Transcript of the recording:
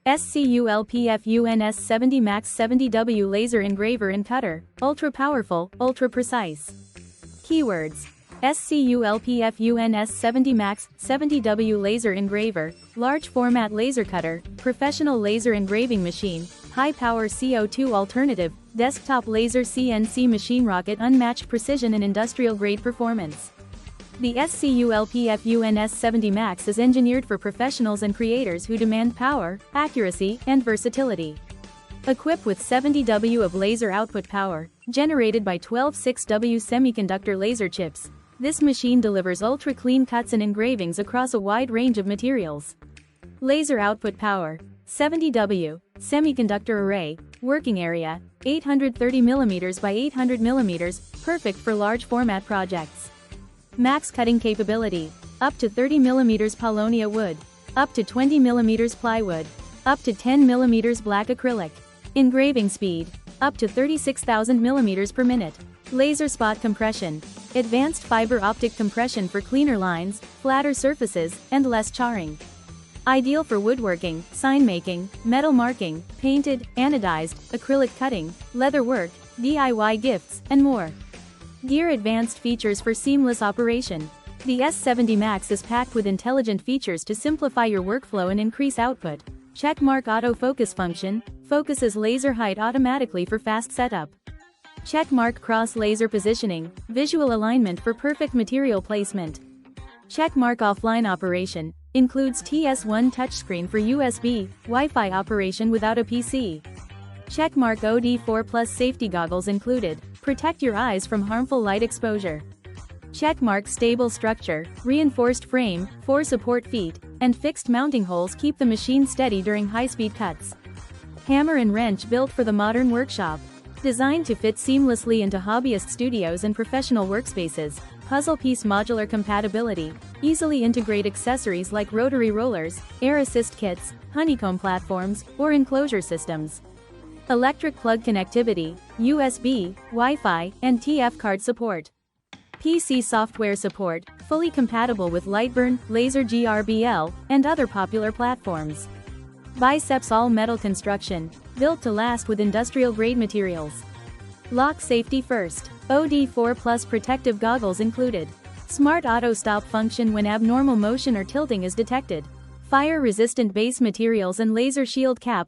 SCULPFUN S70 Max 70W Laser Engraver and Cutter, ultra powerful, ultra precise. Keywords: SCULPFUN S70 Max 70W Laser Engraver, large format laser cutter, professional laser engraving machine, high power CO2 alternative, desktop laser CNC machine, rocket, unmatched precision and industrial grade performance. The SCULPFUN S70 Max is engineered for professionals and creators who demand power, accuracy, and versatility. Equipped with 70W of laser output power, generated by 12 6W semiconductor laser chips, this machine delivers ultra-clean cuts and engravings across a wide range of materials. Laser output power: 70W, semiconductor array, working area, 830mm by 800mm, perfect for large format projects. Max cutting capability: up to 30mm Paulownia Wood, up to 20mm Plywood, up to 10mm black acrylic. Engraving speed: up to 36,000mm per minute. Laser spot compression: advanced fiber optic compression for cleaner lines, flatter surfaces, and less charring. Ideal for woodworking, sign making, metal marking, painted, anodized, acrylic cutting, leather work, DIY gifts, and more. Gear: advanced features for seamless operation. The S70 Max is packed with intelligent features to simplify your workflow and increase output. Checkmark autofocus function, focuses laser height automatically for fast setup. Checkmark cross laser positioning, visual alignment for perfect material placement. Checkmark offline operation, includes TS1 touchscreen for USB, Wi-Fi operation without a PC. Checkmark OD4 Plus safety goggles included, protect your eyes from harmful light exposure. Checkmark stable structure, reinforced frame, 4 support feet, and fixed mounting holes keep the machine steady during high-speed cuts. Hammer and wrench built for the modern workshop. Designed to fit seamlessly into hobbyist studios and professional workspaces. Puzzle piece modular compatibility, easily integrate accessories like rotary rollers, air assist kits, honeycomb platforms, or enclosure systems. Electric plug connectivity, USB, Wi-Fi, and TF card support. PC software support, fully compatible with Lightburn, Laser GRBL, and other popular platforms. Biceps all-metal construction, built to last with industrial-grade materials. Lock safety first. OD4 Plus protective goggles included. Smart auto stop function when abnormal motion or tilting is detected. Fire-resistant base materials and laser shield cap